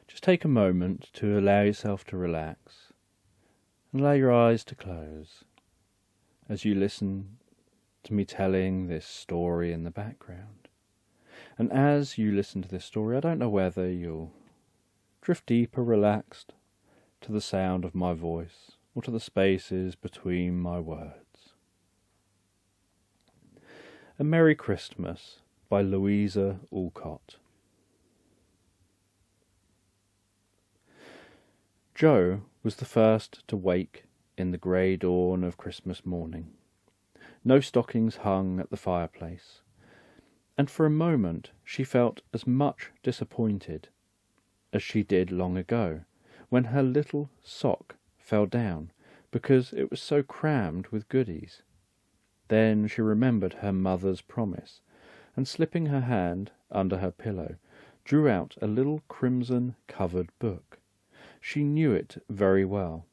Just take a moment to allow yourself to relax and allow your eyes to close as you listen to me telling this story in the background. And as you listen to this story, I don't know whether you'll drift deeper relaxed to the sound of my voice or to the spaces between my words. A Merry Christmas by Louisa Alcott. Jo was the first to wake in the grey dawn of Christmas morning. No stockings hung at the fireplace, and for a moment she felt as much disappointed as she did long ago, when her little sock fell down because it was so crammed with goodies. Then she remembered her mother's promise, and slipping her hand under her pillow, drew out a little crimson-covered book. She knew it very well,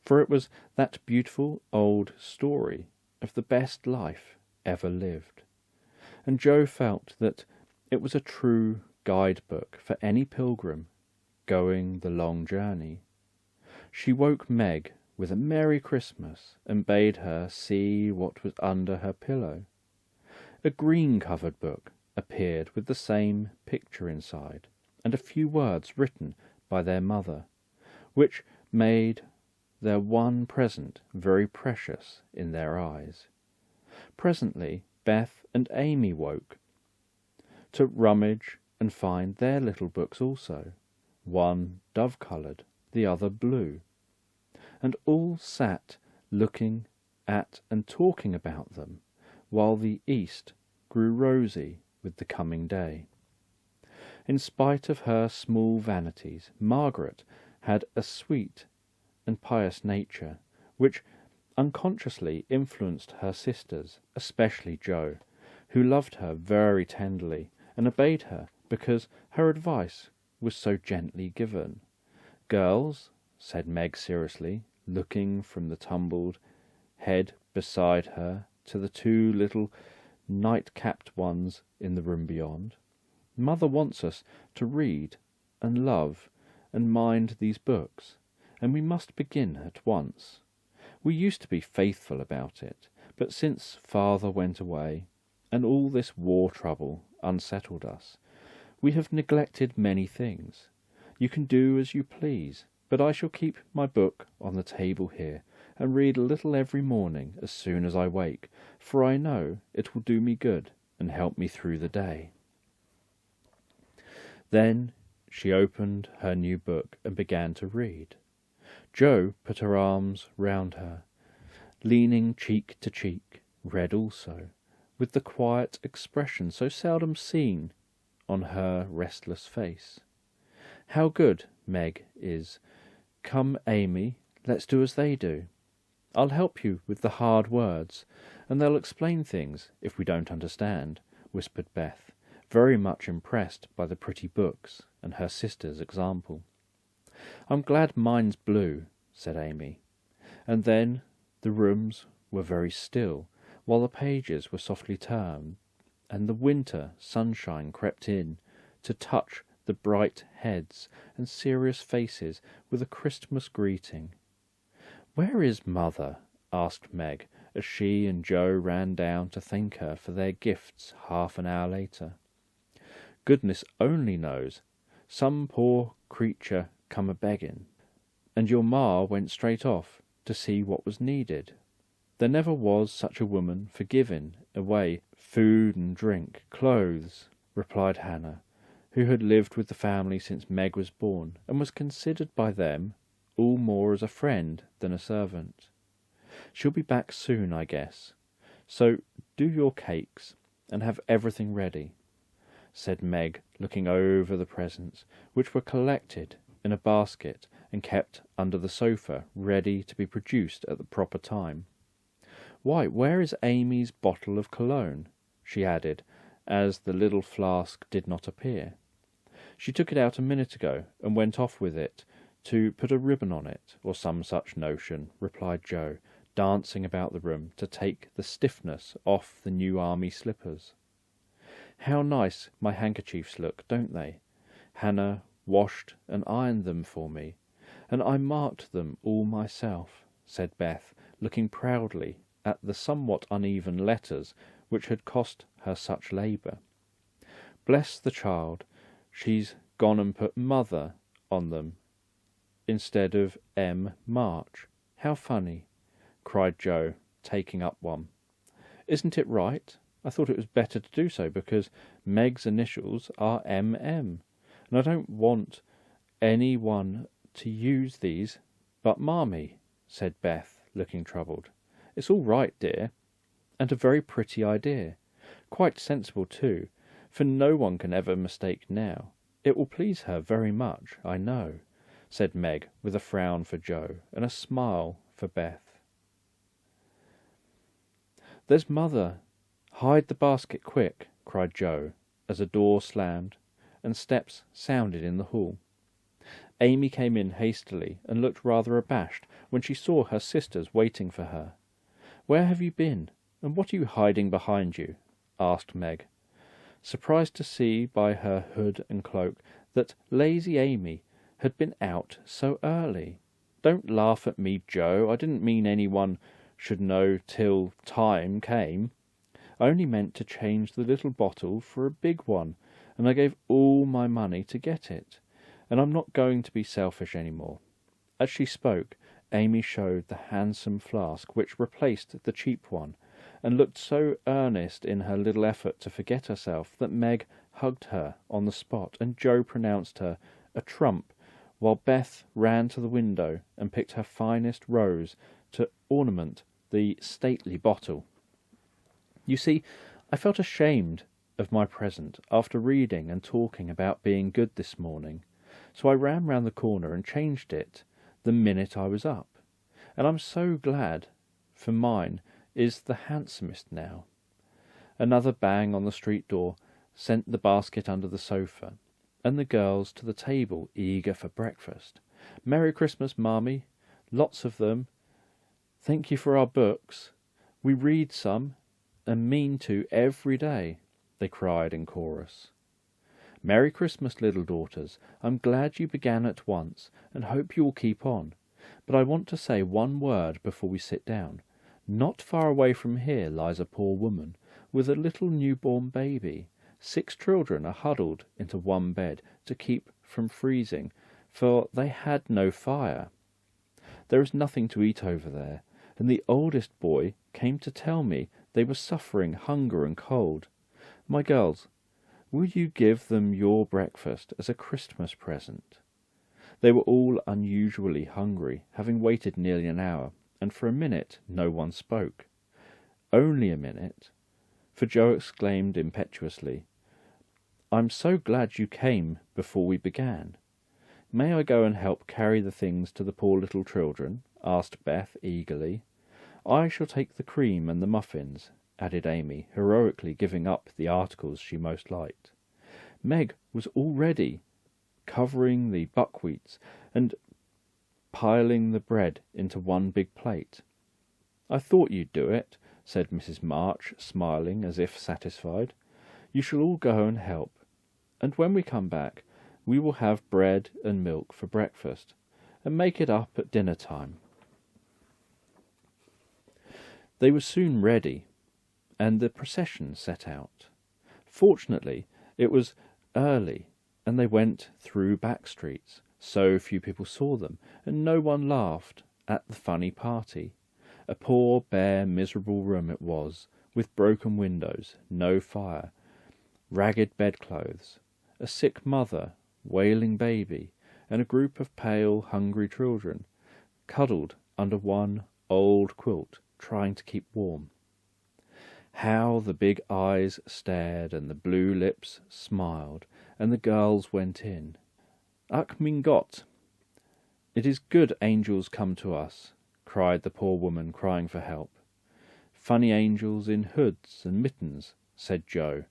for it was that beautiful old story of the best life ever lived, and Jo felt that it was a true guidebook for any pilgrim going the long journey. She woke Meg with a Merry Christmas and bade her see what was under her pillow. A green-covered book appeared with the same picture inside, and a few words written by their mother, which made their one present very precious in their eyes. Presently Beth and Amy woke, to rummage and find their little books also, one dove-coloured, the other blue, and all sat looking at and talking about them, while the east grew rosy with the coming day. In spite of her small vanities, Margaret had a sweet and pious nature, which unconsciously influenced her sisters, especially Jo, who loved her very tenderly and obeyed her because her advice was so gently given. "Girls," said Meg seriously, looking from the tumbled head beside her to the two little night-capped ones in the room beyond, "Mother wants us to read and love and mind these books, and we must begin at once. We used to be faithful about it, but since Father went away, and all this war trouble unsettled us, we have neglected many things. You can do as you please, but I shall keep my book on the table here, and read a little every morning as soon as I wake, for I know it will do me good and help me through the day." Then she opened her new book and began to read. Jo put her arms round her, leaning cheek to cheek, read also, with the quiet expression so seldom seen on her restless face. "How good Meg is! Come, Amy, let's do as they do. I'll help you with the hard words, and they'll explain things if we don't understand," whispered Beth, very much impressed by the pretty books and her sister's example. "I'm glad mine's blue," said Amy, and then the rooms were very still, while the pages were softly turned, and the winter sunshine crept in to touch the bright heads and serious faces with a Christmas greeting. "Where is Mother?" asked Meg, as she and Jo ran down to thank her for their gifts half an hour later. "Goodness only knows. Some poor creature come a-begging, and your ma went straight off to see what was needed. There never was such a woman for giving away food and drink, clothes," replied Hannah, who had lived with the family since Meg was born, and was considered by them all more as a friend than a servant. "She'll be back soon, I guess, so do your cakes and have everything ready," said Meg, looking over the presents, which were collected in a basket and kept under the sofa, ready to be produced at the proper time. "Why, where is Amy's bottle of cologne?" she added, as the little flask did not appear. "She took it out a minute ago, and went off with it to put a ribbon on it, or some such notion," replied Jo, dancing about the room to take the stiffness off the new army slippers. "How nice my handkerchiefs look, don't they?" Hannah washed and ironed them for me, and I marked them all myself," said Beth, looking proudly at the somewhat uneven letters which had cost her such labour. "Bless the child, she's gone and put Mother on them instead of M. March. How funny!" cried Joe, taking up one. "Isn't it right? I thought it was better to do so, because Meg's initials are M.M., and I don't want any one to use these but Marmee," said Beth, looking troubled. "It's all right, dear, and a very pretty idea. Quite sensible, too, for no one can ever mistake now. It will please her very much, I know," said Meg, with a frown for Joe and a smile for Beth. "There's Mother. Hide the basket quick," cried Joe, as a door slammed and steps sounded in the hall. Amy came in hastily and looked rather abashed when she saw her sisters waiting for her. "Where have you been, and what are you hiding behind you?" asked Meg, surprised to see by her hood and cloak that lazy Amy had been out so early. "Don't laugh at me, Joe. I didn't mean anyone should know till time came. I only meant to change the little bottle for a big one, and I gave all my money to get it, and I'm not going to be selfish any more." As she spoke, Amy showed the handsome flask which replaced the cheap one, and looked so earnest in her little effort to forget herself that Meg hugged her on the spot, and Joe pronounced her a trump, while Beth ran to the window and picked her finest rose to ornament the stately bottle. "You see, I felt ashamed of my present after reading and talking about being good this morning, so I ran round the corner and changed it the minute I was up, and I'm so glad, for mine is the handsomest now." Another bang on the street door sent the basket under the sofa, and the girls to the table eager for breakfast. "Merry Christmas, Marmee. Lots of them. Thank you for our books. We read some, and mean to every day," they cried in chorus. "Merry Christmas, little daughters. I'm glad you began at once, and hope you will keep on. But I want to say one word before we sit down. Not far away from here lies a poor woman with a little newborn baby. 6 children are huddled into one bed to keep from freezing, for they had no fire. There is nothing to eat over there, and the oldest boy came to tell me they were suffering hunger and cold. My girls, will you give them your breakfast as a Christmas present?" They were all unusually hungry, having waited nearly an hour, and for a minute no one spoke. Only a minute, for Joe exclaimed impetuously, "I'm so glad you came before we began. May I go and help carry the things to the poor little children?" asked Beth eagerly. "I shall take the cream and the muffins," added Amy, heroically giving up the articles she most liked. Meg was already covering the buckwheats and piling the bread into one big plate. "I thought you'd do it," said Mrs. March, smiling as if satisfied. "You shall all go and help, and when we come back we will have bread and milk for breakfast, and make it up at dinner time." They were soon ready, and the procession set out. Fortunately, it was early, and they went through back streets, so few people saw them, and no one laughed at the funny party. A poor, bare, miserable room it was, with broken windows, no fire, ragged bedclothes, a sick mother, wailing baby, and a group of pale, hungry children, cuddled under one old quilt, trying to keep warm. How the big eyes stared, and the blue lips smiled, and the girls went in. "Ach mein Gott! It is good angels come to us," cried the poor woman, crying for help. "Funny angels in hoods and mittens," said Joe,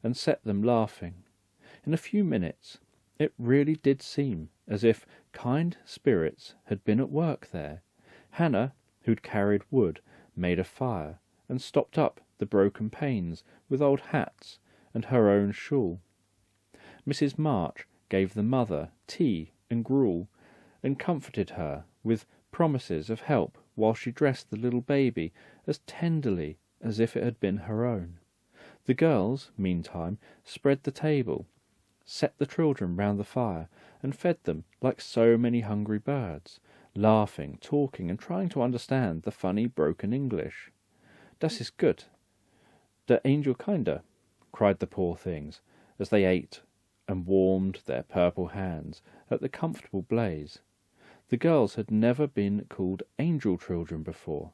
and set them laughing. In a few minutes it really did seem as if kind spirits had been at work there. Hannah, who'd carried wood, made a fire, and stopped up the broken panes with old hats and her own shawl. Mrs. March gave the mother tea and gruel, and comforted her with promises of help while she dressed the little baby as tenderly as if it had been her own. The girls, meantime, spread the table, set the children round the fire, and fed them like so many hungry birds, laughing, talking, and trying to understand the funny broken English. "Das ist gut, der Angel kinder," cried the poor things, as they ate and warmed their purple hands at the comfortable blaze. The girls had never been called angel children before,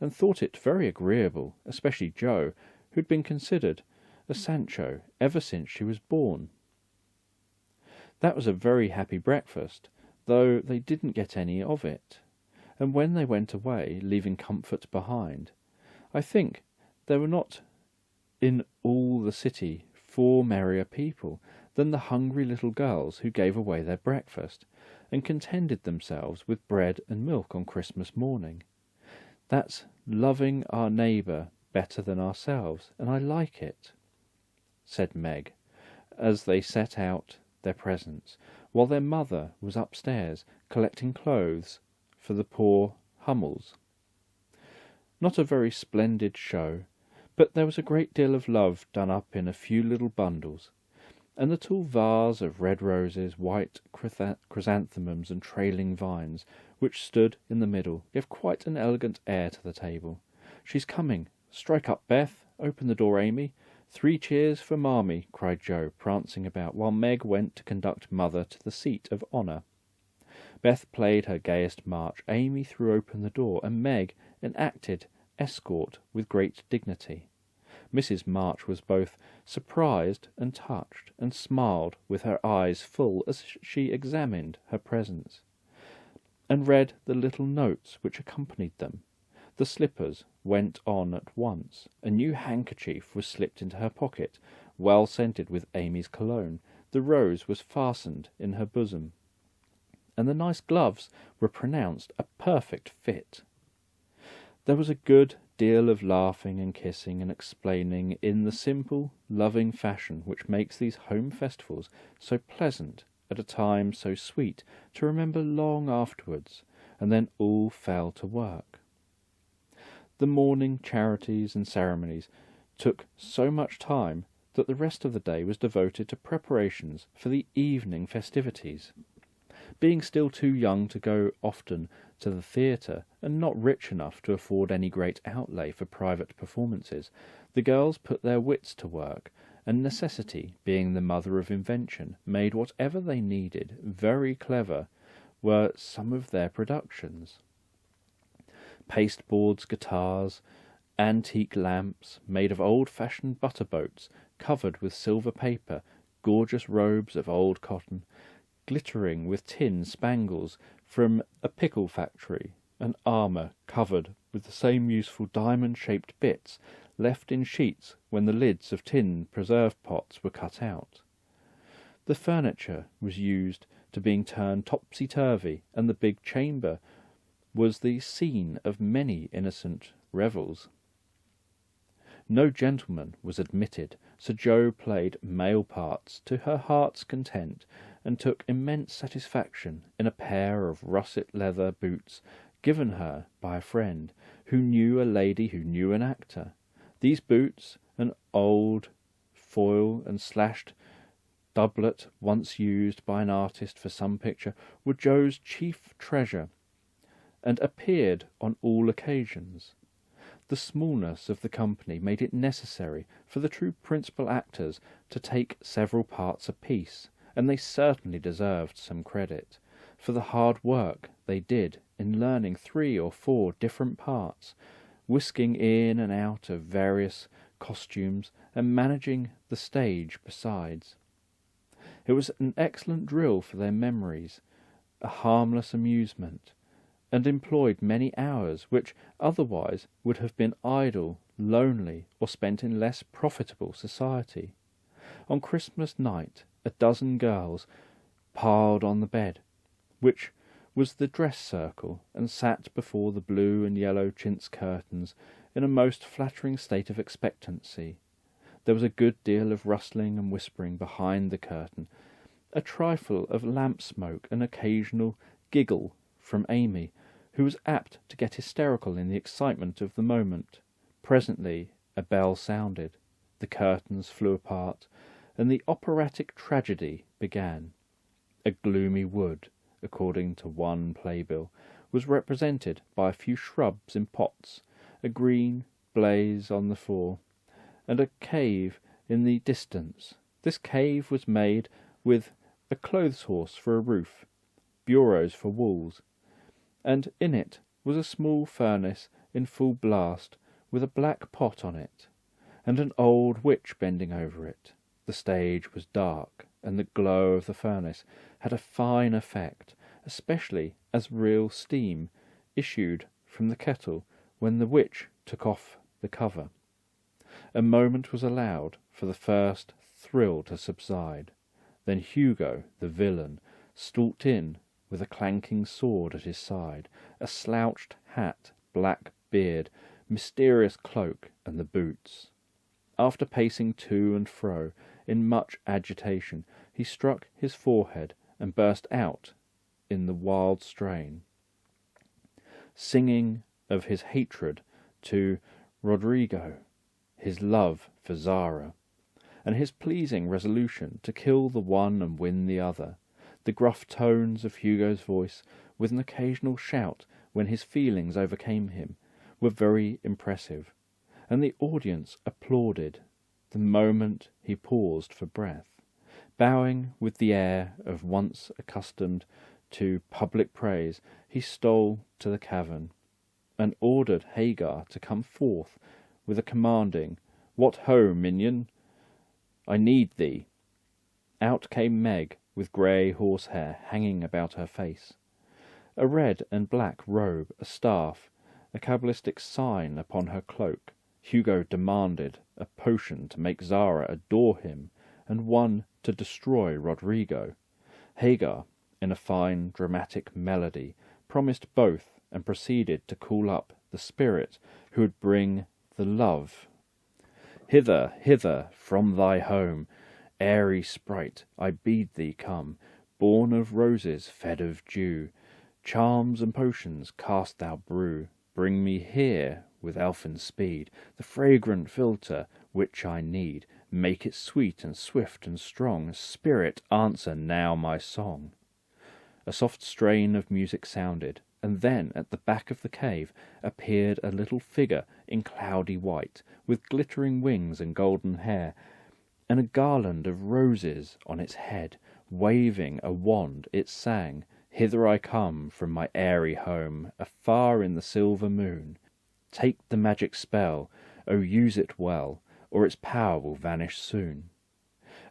and thought it very agreeable, especially Jo, who'd been considered a Sancho ever since she was born. That was a very happy breakfast, though they didn't get any of it, and when they went away, leaving comfort behind, I think there were not in all the city 4 merrier people than the hungry little girls who gave away their breakfast, and contented themselves with bread and milk on Christmas morning. That's loving our neighbour better than ourselves, and I like it," said Meg, as they set out their presents, while their mother was upstairs collecting clothes for the poor Hummels. Not a very splendid show, but there was a great deal of love done up in a few little bundles, and the tall vase of red roses, white chrysanthemums, and trailing vines, which stood in the middle, gave quite an elegant air to the table. "She's coming. Strike up, Beth. Open the door, Amy. 3 cheers for Marmee," cried Jo, prancing about, while Meg went to conduct Mother to the seat of honour. Beth played her gayest march, Amy threw open the door, and Meg enacted escort with great dignity. Mrs. March was both surprised and touched, and smiled with her eyes full as she examined her presents, and read the little notes which accompanied them. The slippers went on at once. A new handkerchief was slipped into her pocket, well scented with Amy's cologne. The rose was fastened in her bosom, and the nice gloves were pronounced a perfect fit. There was a good deal of laughing and kissing and explaining in the simple, loving fashion which makes these home festivals so pleasant at a time so sweet to remember long afterwards, and then all fell to work. The morning charities and ceremonies took so much time that the rest of the day was devoted to preparations for the evening festivities. Being still too young to go often to the theatre, and not rich enough to afford any great outlay for private performances, the girls put their wits to work, and necessity, being the mother of invention, made whatever they needed very clever were some of their productions. Pasteboards, guitars, antique lamps made of old-fashioned butter-boats covered with silver paper, gorgeous robes of old cotton, glittering with tin spangles from a pickle factory, and armour covered with the same useful diamond-shaped bits left in sheets when the lids of tin preserve pots were cut out. The furniture was used to being turned topsy-turvy, and the big chamber was the scene of many innocent revels. No gentleman was admitted, so Jo played male parts to her heart's content, and took immense satisfaction in a pair of russet leather boots given her by a friend who knew a lady who knew an actor. These boots, an old foil and slashed doublet once used by an artist for some picture, were Jo's chief treasure, and appeared on all occasions. The smallness of the company made it necessary for the two principal actors to take several parts apiece, and they certainly deserved some credit for the hard work they did in learning 3 or 4 different parts, whisking in and out of various costumes, and managing the stage besides. It was an excellent drill for their memories, a harmless amusement, and employed many hours which otherwise would have been idle, lonely, or spent in less profitable society. On Christmas night 12 girls piled on the bed, which was the dress circle, and sat before the blue and yellow chintz curtains in a most flattering state of expectancy. There was a good deal of rustling and whispering behind the curtain, a trifle of lamp smoke, an occasional giggle from Amy, who was apt to get hysterical in the excitement of the moment. Presently a bell sounded, the curtains flew apart, and the operatic tragedy began. A gloomy wood, according to one playbill, was represented by a few shrubs in pots, a green blaze on the floor, and a cave in the distance. This cave was made with a clothes-horse for a roof, bureaus for walls, and in it was a small furnace in full blast, with a black pot on it, and an old witch bending over it. The stage was dark, and the glow of the furnace had a fine effect, especially as real steam issued from the kettle when the witch took off the cover. A moment was allowed for the first thrill to subside. Then Hugo, the villain, stalked in with a clanking sword at his side, a slouched hat, black beard, mysterious cloak, and the boots. After pacing to and fro in much agitation, he struck his forehead and burst out in the wild strain, singing of his hatred to Roderigo, his love for Zara, and his pleasing resolution to kill the one and win the other. The gruff tones of Hugo's voice, with an occasional shout when his feelings overcame him, were very impressive, and the audience applauded. The moment he paused for breath, bowing with the air of once accustomed to public praise, he stole to the cavern, and ordered Hagar to come forth with a commanding, "What ho, minion! I need thee." Out came Meg, with grey horsehair hanging about her face, a red and black robe, a staff, a cabalistic sign upon her cloak. Hugo demanded a potion to make Zara adore him, and one to destroy Roderigo. Hagar, in a fine dramatic melody, promised both, and proceeded to call up the spirit who would bring the love. "Hither, hither, from thy home, airy sprite, I bid thee come, born of roses, fed of dew, charms and potions cast thou brew. Bring me here, with elfin speed, the fragrant philtre which I need. Make it sweet and swift and strong, spirit, answer now my song." A soft strain of music sounded, and then at the back of the cave appeared a little figure in cloudy white, with glittering wings and golden hair, and a garland of roses on its head. Waving a wand, it sang, "Hither I come from my airy home, afar in the silver moon. Take the magic spell, oh use it well, or its power will vanish soon."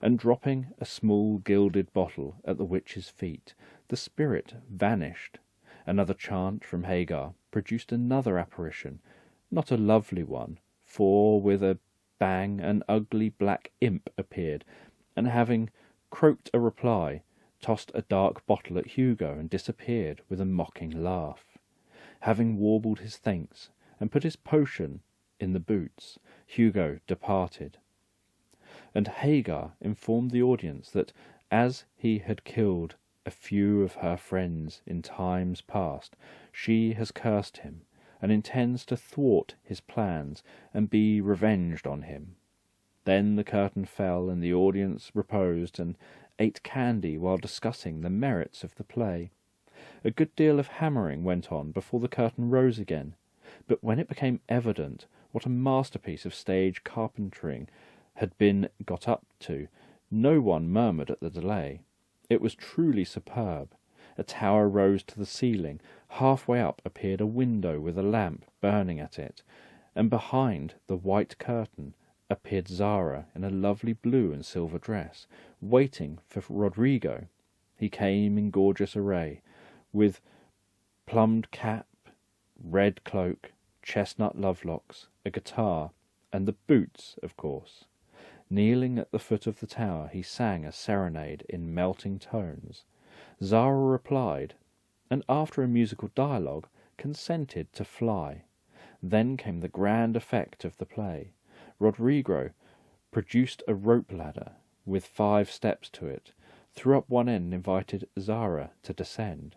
And dropping a small gilded bottle at the witch's feet, the spirit vanished. Another chant from Hagar produced another apparition, not a lovely one, for with a bang an ugly black imp appeared, and having croaked a reply, tossed a dark bottle at Hugo and disappeared with a mocking laugh. Having warbled his thanks and put his potion in the boots, Hugo departed, and Hagar informed the audience that, as he had killed a few of her friends in times past, she has cursed him, and intends to thwart his plans and be revenged on him. Then the curtain fell, and the audience reposed and ate candy while discussing the merits of the play. A good deal of hammering went on before the curtain rose again, but when it became evident what a masterpiece of stage carpentering had been got up to, no one murmured at the delay. It was truly superb. A tower rose to the ceiling. Halfway up appeared a window with a lamp burning at it, and behind the white curtain appeared Zara in a lovely blue and silver dress, waiting for Roderigo. He came in gorgeous array, with plumed cap, red cloak, chestnut lovelocks, a guitar, and the boots, of course. Kneeling at the foot of the tower, he sang a serenade in melting tones. Zara replied, and after a musical dialogue, consented to fly. Then came the grand effect of the play. Roderigo produced a rope ladder with 5 steps to it, threw up one end and invited Zara to descend.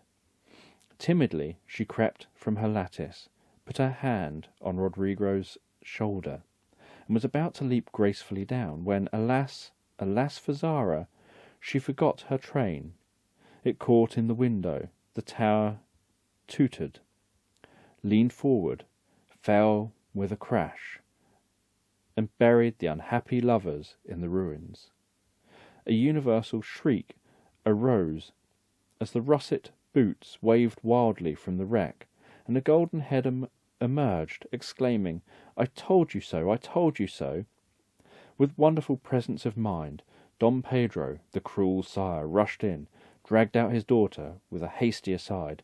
Timidly she crept from her lattice, put her hand on Rodrigo's shoulder, and was about to leap gracefully down, when, alas, alas for Zara, she forgot her train. It caught in the window, the tower tooted, leaned forward, fell with a crash, and buried the unhappy lovers in the ruins. A universal shriek arose as the russet boots waved wildly from the wreck, and a golden head emerged, exclaiming, "I told you so! I told you so!" With wonderful presence of mind, Dom Pedro, the cruel sire, rushed in, dragged out his daughter with a hasty aside.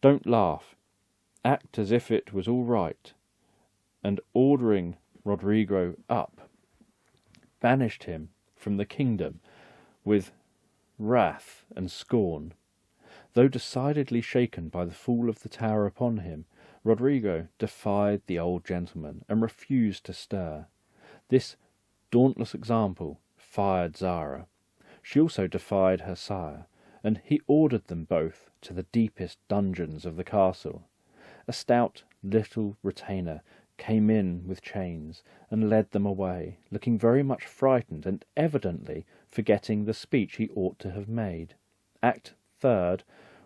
"Don't laugh. Act as if it was all right," and ordering Rodrigo up, banished him from the kingdom with wrath and scorn. Though decidedly shaken by the fall of the tower upon him, Rodrigo defied the old gentleman and refused to stir. This dauntless example fired Zara. She also defied her sire, and he ordered them both to the deepest dungeons of the castle. A stout little retainer came in with chains and led them away, looking very much frightened and evidently forgetting the speech he ought to have made. Act third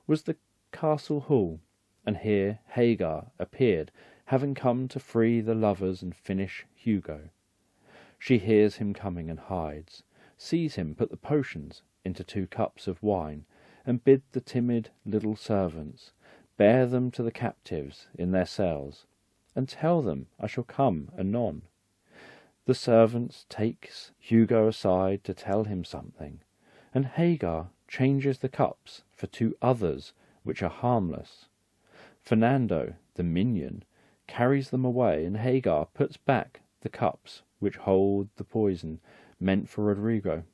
was the castle hall, and here Hagar appeared, having come to free the lovers and finish Hugo. She hears him coming and hides, sees him put the potions into 2 cups of wine, and bid the timid little servants bear them to the captives in their cells, and tell them I shall come anon. The servants takes Hugo aside to tell him something, and Hagar changes the cups for 2 others which are harmless. Fernando, the minion, carries them away, and Hagar puts back the cups which hold the poison meant for Rodrigo.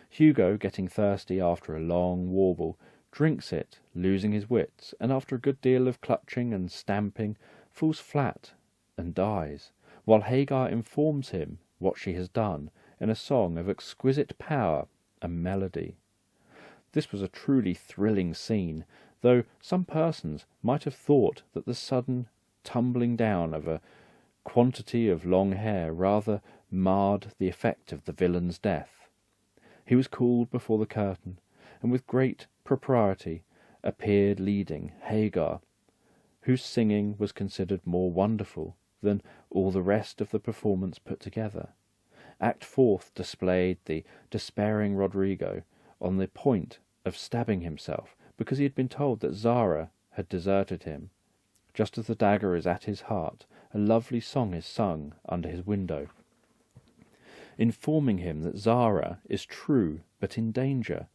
Hugo, getting thirsty after a long warble, drinks it, losing his wits, and after a good deal of clutching and stamping, falls flat and dies, while Hagar informs him what she has done in a song of exquisite power and melody. This was a truly thrilling scene, though some persons might have thought that the sudden tumbling down of a quantity of long hair rather marred the effect of the villain's death. He was called before the curtain, and with great propriety appeared leading Hagar, whose singing was considered more wonderful than all the rest of the performance put together. Act fourth displayed the despairing Rodrigo on the point of stabbing himself, because he had been told that Zara had deserted him. Just as the dagger is at his heart, a lovely song is sung under his window, informing him that Zara is true but in danger,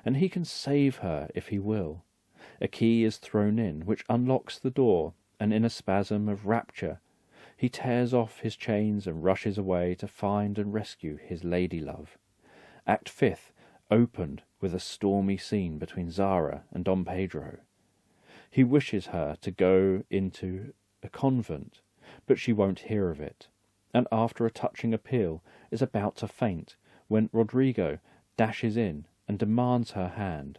and he can save her if he will. A key is thrown in, which unlocks the door, and in a spasm of rapture he tears off his chains and rushes away to find and rescue his lady-love. Act fifth opened with a stormy scene between Zara and Dom Pedro. He wishes her to go into a convent, but she won't hear of it, and after a touching appeal is about to faint, when Rodrigo dashes in and demands her hand.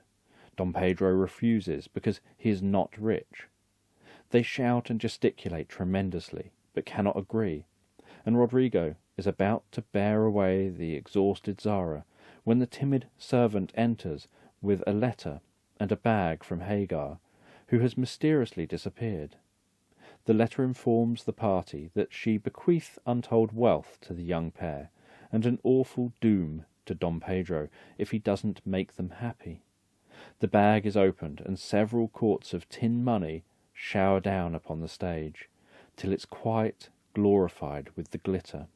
Dom Pedro refuses because he is not rich. They shout and gesticulate tremendously, but cannot agree, and Rodrigo is about to bear away the exhausted Zara, when the timid servant enters with a letter and a bag from Hagar, who has mysteriously disappeared. The letter informs the party that she bequeath untold wealth to the young pair, and an awful doom to Dom Pedro if he doesn't make them happy. The bag is opened, and several quarts of tin money shower down upon the stage, till it's quite glorified with the glitter.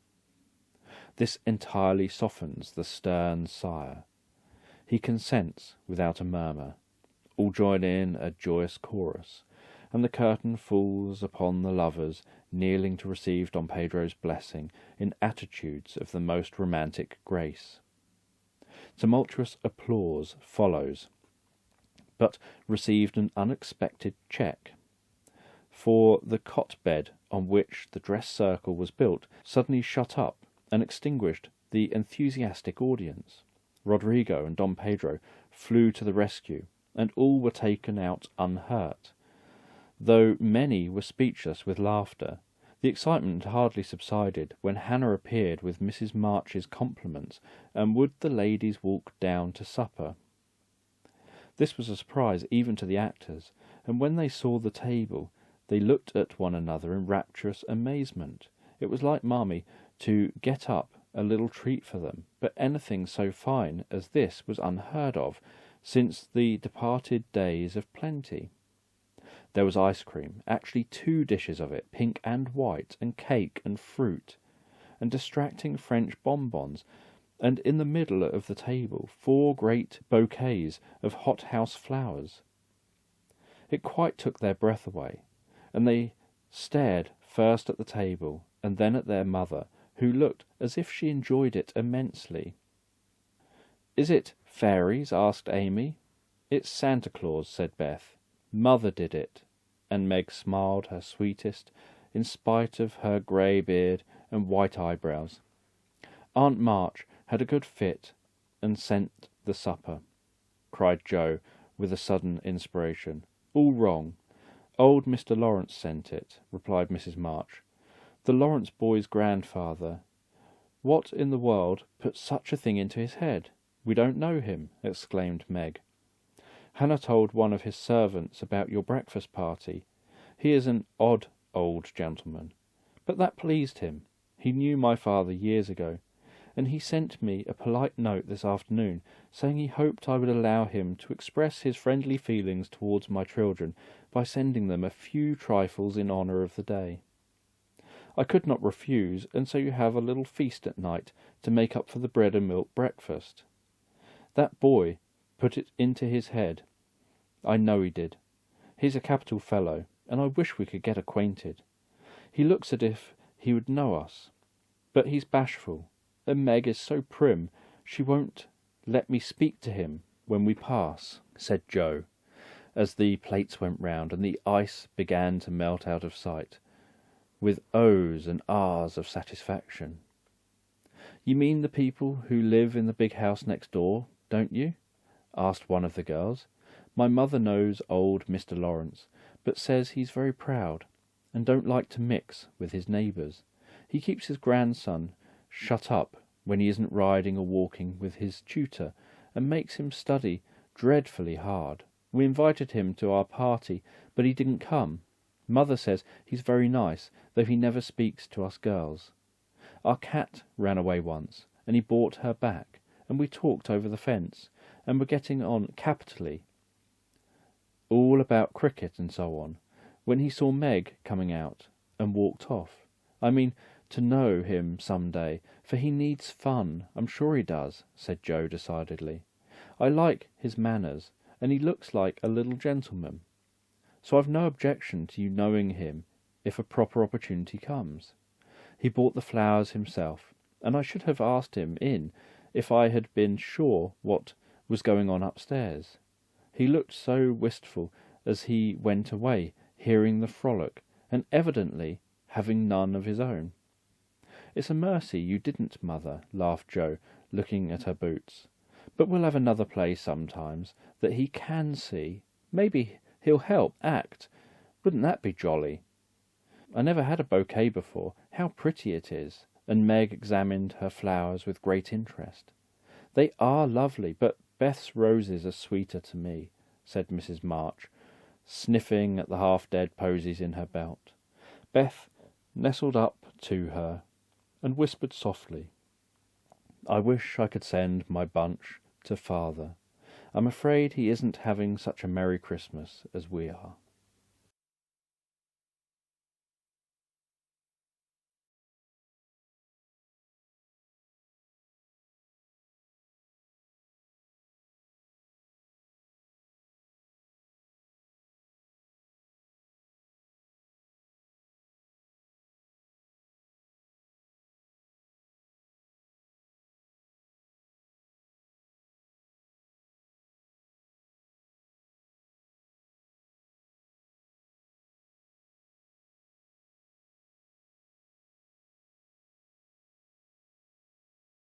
This entirely softens the stern sire. He consents without a murmur. All join in a joyous chorus, and the curtain falls upon the lovers kneeling to receive Dom Pedro's blessing in attitudes of the most romantic grace. Tumultuous applause follows, but received an unexpected check, for the cot-bed on which the dress circle was built suddenly shut up and extinguished the enthusiastic audience. Rodrigo and Don Pedro flew to the rescue, and all were taken out unhurt. Though many were speechless with laughter, the excitement hardly subsided when Hannah appeared with Mrs. March's compliments, and would the ladies walk down to supper. This was a surprise even to the actors, and when they saw the table, they looked at one another in rapturous amazement. It was like Marmee to get up a little treat for them, but anything so fine as this was unheard of since the departed days of plenty. There was ice cream, actually 2 dishes of it, pink and white, and cake and fruit, and distracting French bonbons, and in the middle of the table 4 great bouquets of hothouse flowers. It quite took their breath away, and they stared first at the table and then at their mother, who looked as if she enjoyed it immensely. "Is it fairies?" asked Amy. "It's Santa Claus," said Beth. "Mother did it," and Meg smiled her sweetest, in spite of her grey beard and white eyebrows. "Aunt March had a good fit and sent the supper," cried Joe with a sudden inspiration. "All wrong. Old Mr. Lawrence sent it," replied Mrs. March. "The Lawrence boy's grandfather. What in the world put such a thing into his head? We don't know him," exclaimed Meg. "Hannah told one of his servants about your breakfast party. He is an odd old gentleman, but that pleased him. He knew my father years ago, and he sent me a polite note this afternoon, saying he hoped I would allow him to express his friendly feelings towards my children by sending them a few trifles in honour of the day. I could not refuse, and so you have a little feast at night to make up for the bread and milk breakfast. That boy put it into his head. I know he did. He's a capital fellow, and I wish we could get acquainted. He looks as if he would know us, but he's bashful, and Meg is so prim she won't let me speak to him when we pass," said Joe, as the plates went round and the ice began to melt out of sight, with O's and R's of satisfaction. "You mean the people who live in the big house next door, don't you?" asked one of the girls. "My mother knows old Mr. Lawrence, but says he's very proud, and don't like to mix with his neighbours. He keeps his grandson shut up when he isn't riding or walking with his tutor, and makes him study dreadfully hard. We invited him to our party, but he didn't come. Mother says he's very nice, though he never speaks to us girls. Our cat ran away once, and he brought her back, and we talked over the fence, and were getting on capitally, all about cricket and so on, when he saw Meg coming out, and walked off. I mean to know him some day, for he needs fun, I'm sure he does," said Joe decidedly. "I like his manners, and he looks like a little gentleman. So I've no objection to you knowing him if a proper opportunity comes. He bought the flowers himself, and I should have asked him in if I had been sure what was going on upstairs. He looked so wistful as he went away, hearing the frolic, and evidently having none of his own." "It's a mercy you didn't, Mother," laughed Joe, looking at her boots. "But we'll have another play sometimes that he can see. Maybe he'll help act. Wouldn't that be jolly? I never had a bouquet before. How pretty it is!" And Meg examined her flowers with great interest. "They are lovely, but Beth's roses are sweeter to me," said Mrs. March, sniffing at the half-dead posies in her belt. Beth nestled up to her and whispered softly, "I wish I could send my bunch to Father. I'm afraid he isn't having such a merry Christmas as we are."